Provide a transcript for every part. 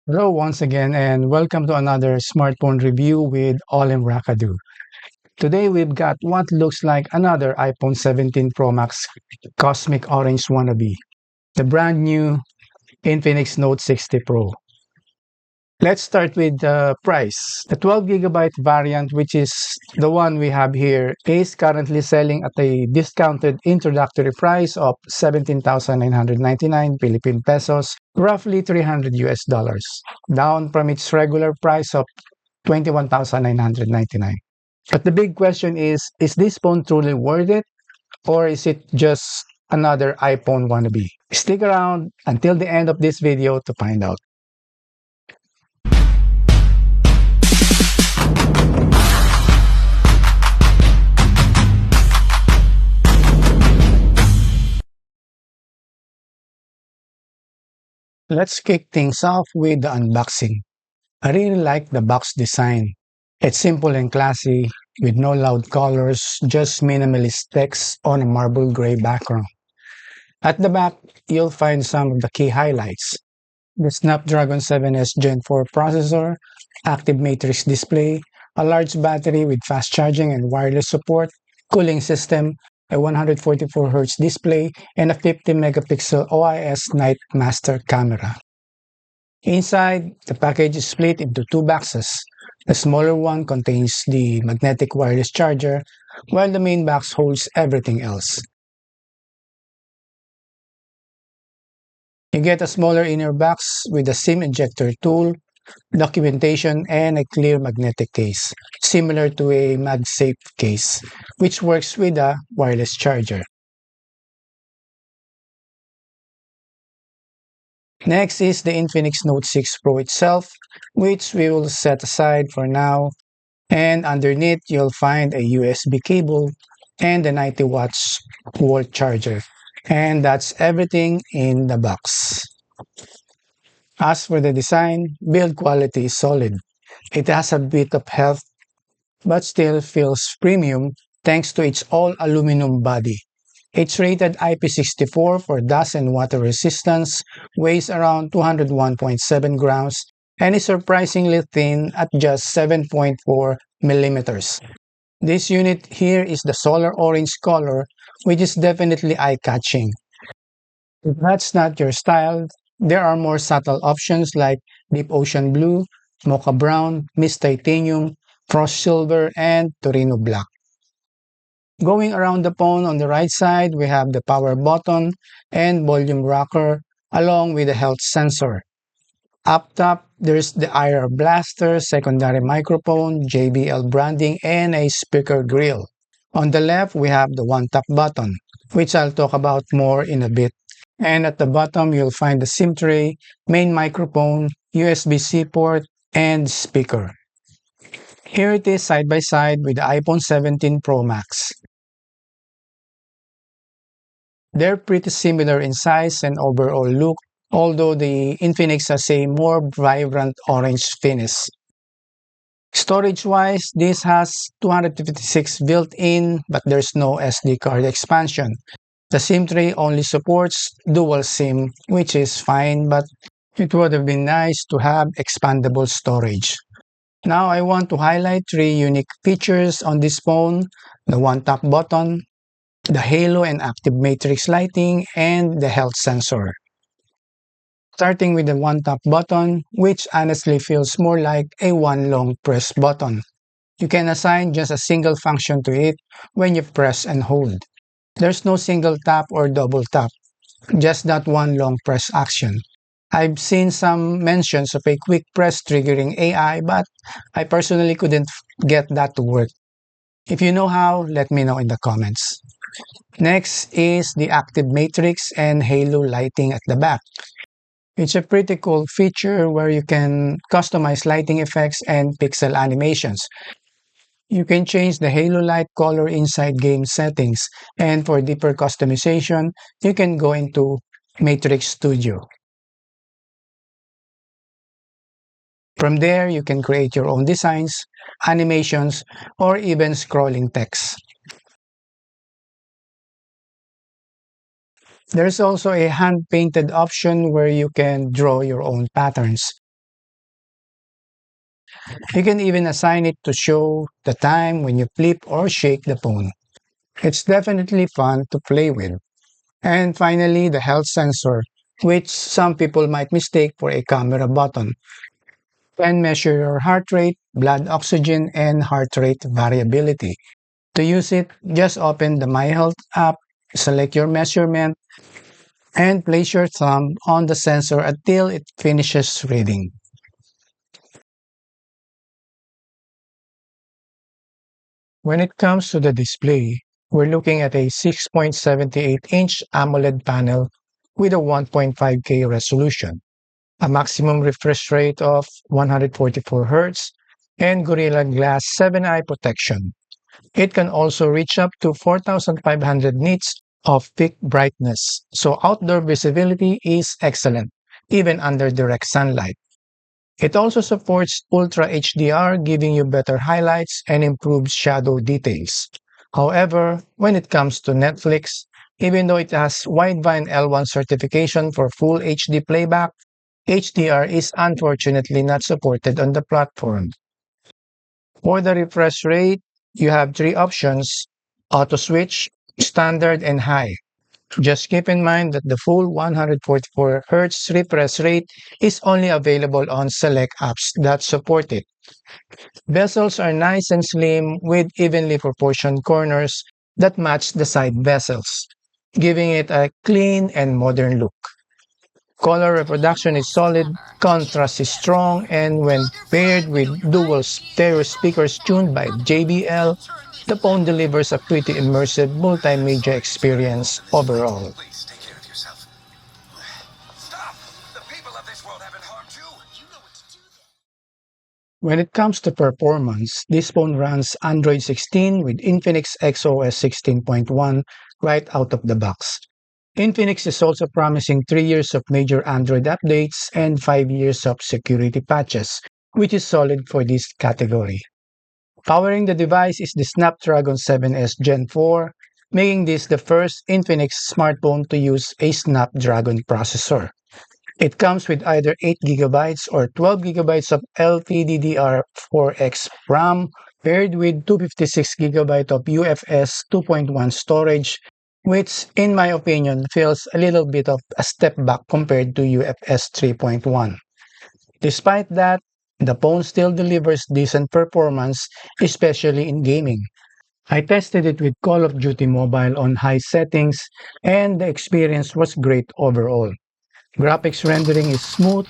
Hello once again and welcome to another smartphone review with Olim Rakadu. Today we've got what looks like another iPhone 17 Pro Max Cosmic Orange wannabe, the brand new Infinix Note 60 Pro. Let's start with the price. The 12 GB variant, which is the one we have here, is currently selling at a discounted introductory price of 17,999 Philippine pesos, roughly 300 US dollars, down from its regular price of 21,999. But the big question is this phone truly worth it, or is it just another iPhone wannabe? Stick around until the end of this video to find out. Let's kick things off with the unboxing. I really like the box design. It's simple and classy, with no loud colors, just minimalist text on a marble gray background. At the back, you'll find some of the key highlights. The Snapdragon 7S Gen 4 processor, active matrix display, a large battery with fast charging and wireless support, cooling system, a 144Hz display, and a 50 megapixel OIS night master camera. Inside, the package is split into two boxes. The smaller one contains the magnetic wireless charger, while the main box holds everything else. You get a smaller inner box with a SIM ejector tool, documentation, and a clear magnetic case, similar to a MagSafe case, which works with a wireless charger. Next is the Infinix Note 6 Pro itself, which we will set aside for now. And underneath, you'll find a USB cable and a 90 watts wall charger. And that's everything in the box. As for the design, build quality is solid. It has a bit of health but still feels premium thanks to its all-aluminum body. It's rated IP64 for dust and water resistance, weighs around 201.7 grams, and is surprisingly thin at just 7.4 millimeters. This unit here is the solar orange color, which is definitely eye-catching. If that's not your style, there are more subtle options like deep ocean blue, mocha brown, mist titanium, frost silver, and Torino black. Going around the phone on the right side, we have the power button and volume rocker along with the health sensor. Up top, there's the IR blaster, secondary microphone, JBL branding, and a speaker grill. On the left, we have the one-tap button, which I'll talk about more in a bit. And at the bottom, you'll find the SIM tray, main microphone, USB-C port, and speaker. Here it is side by side with the iPhone 17 Pro Max. They're pretty similar in size and overall look, although the Infinix has a more vibrant orange finish. Storage-wise, this has 256 built-in, but there's no SD card expansion. The SIM tray only supports dual SIM, which is fine, but it would have been nice to have expandable storage. Now I want to highlight three unique features on this phone: the one-tap button, the halo and active matrix lighting, and the health sensor. Starting with the one-tap button, which honestly feels more like a one long press button. You can assign just a single function to it when you press and hold. There's no single tap or double tap, just that one long press action. I've seen some mentions of a quick press triggering AI, but I personally couldn't get that to work. If you know how, let me know in the comments. Next is the active matrix and halo lighting at the back. It's a pretty cool feature where you can customize lighting effects and pixel animations. You can change the halo light color inside game settings, and for deeper customization, you can go into Matrix Studio. From there, you can create your own designs, animations, or even scrolling text. There's also a hand-painted option where you can draw your own patterns. You can even assign it to show the time when you flip or shake the phone. It's definitely fun to play with. And finally, the health sensor, which some people might mistake for a camera button, can measure your heart rate, blood oxygen, and heart rate variability. To use it, just open the My Health app, select your measurement, and place your thumb on the sensor until it finishes reading. When it comes to the display, we're looking at a 6.78-inch AMOLED panel with a 1.5K resolution, a maximum refresh rate of 144 Hz, and Gorilla Glass 7 eye protection. It can also reach up to 4,500 nits of peak brightness, so outdoor visibility is excellent, even under direct sunlight. It also supports Ultra HDR, giving you better highlights and improved shadow details. However, when it comes to Netflix, even though it has Widevine L1 certification for full HD playback, HDR is unfortunately not supported on the platform. For the refresh rate, you have three options: auto switch, standard, and high. Just keep in mind that the full 144 Hz refresh rate is only available on select apps that support it. Bezels are nice and slim with evenly proportioned corners that match the side bezels, giving it a clean and modern look. Color reproduction is solid, contrast is strong, and when paired with dual stereo speakers tuned by JBL, the phone delivers a pretty immersive multimedia experience overall. When it comes to performance, this phone runs Android 16 with Infinix XOS 16.1 right out of the box. Infinix is also promising 3 years of major Android updates and 5 years of security patches, which is solid for this category. Powering the device is the Snapdragon 7S Gen 4, making this the first Infinix smartphone to use a Snapdragon processor. It comes with either 8 GB or 12 GB of LPDDR4X RAM paired with 256 GB of UFS 2.1 storage, which in my opinion feels a little bit of a step back compared to UFS 3.1. Despite that, the phone still delivers decent performance, especially in gaming. I tested it with Call of Duty Mobile on high settings, and the experience was great overall. Graphics rendering is smooth,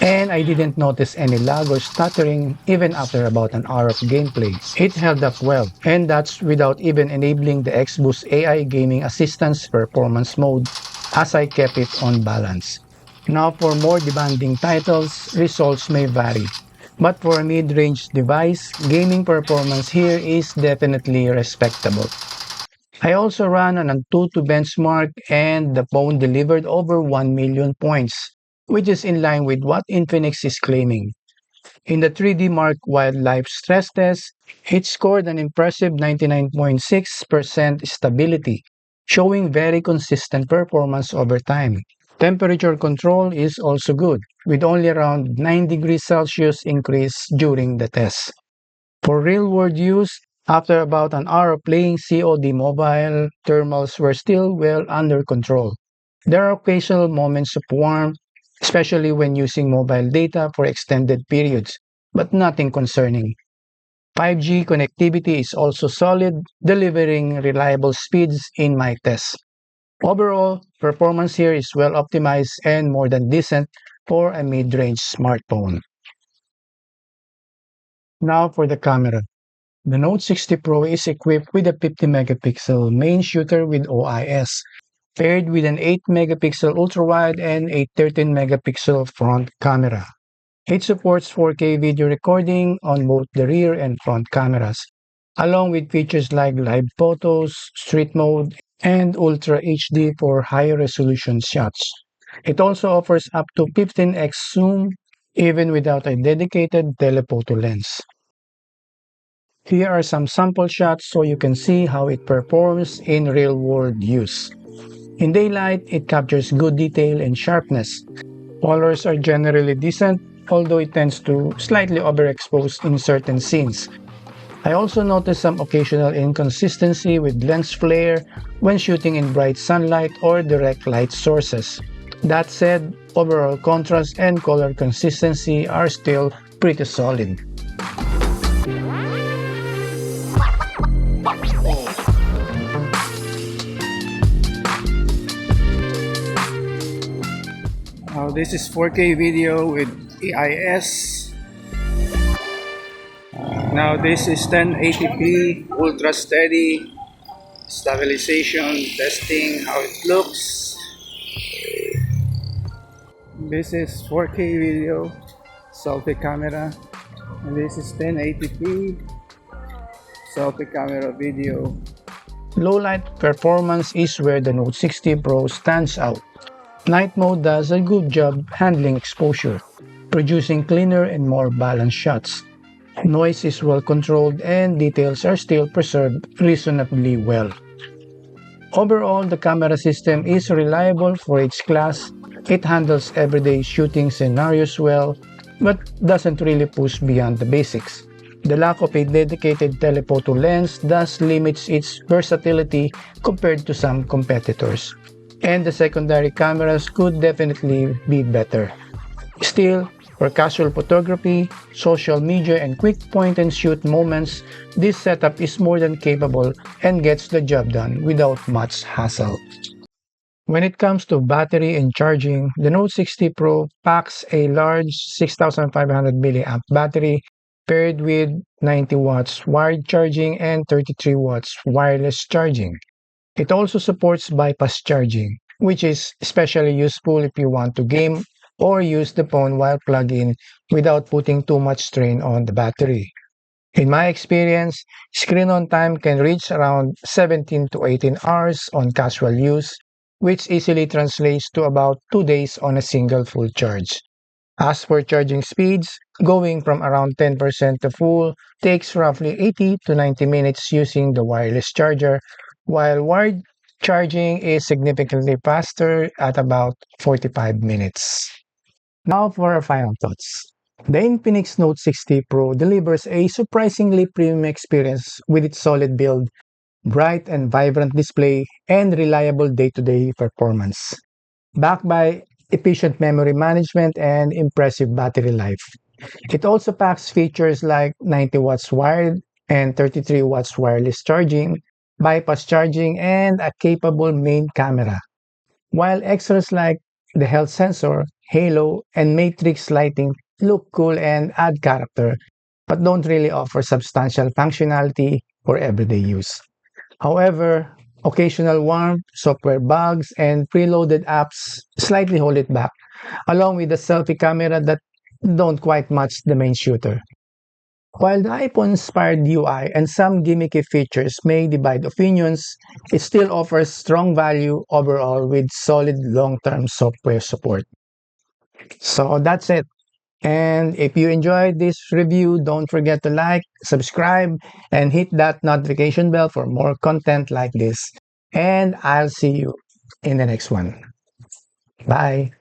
and I didn't notice any lag or stuttering even after about an hour of gameplay. It held up well, and that's without even enabling the XBoost AI Gaming Assistance performance mode, as I kept it on balance. Now, for more demanding titles, results may vary. But for a mid-range device, gaming performance here is definitely respectable. I also ran an Antutu benchmark and the phone delivered over 1 million points, which is in line with what Infinix is claiming. In the 3D Mark Wildlife stress test, it scored an impressive 99.6% stability, showing very consistent performance over time. Temperature control is also good, with only around 9 degrees Celsius increase during the test. For real-world use, after about an hour of playing COD Mobile, thermals were still well under control. There are occasional moments of warmth, especially when using mobile data for extended periods, but nothing concerning. 5G connectivity is also solid, delivering reliable speeds in my tests. Overall, performance here is well optimized and more than decent for a mid-range smartphone. Now for the camera. The Note 60 Pro is equipped with a 50 megapixel main shooter with OIS, paired with an 8 megapixel ultra-wide and a 13 megapixel front camera. It supports 4K video recording on both the rear and front cameras, along with features like live photos, street mode, and Ultra HD for higher resolution shots. It also offers up to 15x zoom even without a dedicated telephoto lens. Here are some sample shots so you can see how it performs in real-world use. In daylight, it captures good detail and sharpness. Colors are generally decent, although it tends to slightly overexpose in certain scenes. I also noticed some occasional inconsistency with lens flare when shooting in bright sunlight or direct light sources. That said, overall contrast and color consistency are still pretty solid. This is 4K video with AIS. Now this is 1080p, ultra steady, stabilization, testing how it looks. This is 4K video, selfie camera, and this is 1080p, selfie camera video. Low light performance is where the Note 60 Pro stands out. Night mode does a good job handling exposure, producing cleaner and more balanced shots. Noise is well controlled and details are still preserved reasonably well. Overall, the camera system is reliable for its class. It handles everyday shooting scenarios well, but doesn't really push beyond the basics. The lack of a dedicated telephoto lens thus limits its versatility compared to some competitors, and the secondary cameras could definitely be better. Still, for casual photography, social media, and quick point-and-shoot moments, this setup is more than capable and gets the job done without much hassle. When it comes to battery and charging, the Note 60 Pro packs a large 6500 mAh battery paired with 90 watts wired charging and 33 watts wireless charging. It also supports bypass charging, which is especially useful if you want to game or use the phone while plugged in without putting too much strain on the battery. In my experience, screen on time can reach around 17 to 18 hours on casual use, which easily translates to about 2 days on a single full charge. As for charging speeds, going from around 10% to full takes roughly 80 to 90 minutes using the wireless charger, while wired charging is significantly faster at about 45 minutes. Now for our final thoughts. The Infinix Note 60 Pro delivers a surprisingly premium experience with its solid build, bright and vibrant display, and reliable day-to-day performance, backed by efficient memory management and impressive battery life. It also packs features like 90 watts wired and 33 watts wireless charging, bypass charging, and a capable main camera, while extras like the health sensor, halo, and matrix lighting look cool and add character, but don't really offer substantial functionality for everyday use. However, occasional warmth, software bugs, and preloaded apps slightly hold it back, along with the selfie camera that don't quite match the main shooter. While the iPhone-inspired UI and some gimmicky features may divide opinions, it still offers strong value overall with solid long-term software support. So that's it. And if you enjoyed this review, don't forget to like, subscribe, and hit that notification bell for more content like this. And I'll see you in the next one. Bye.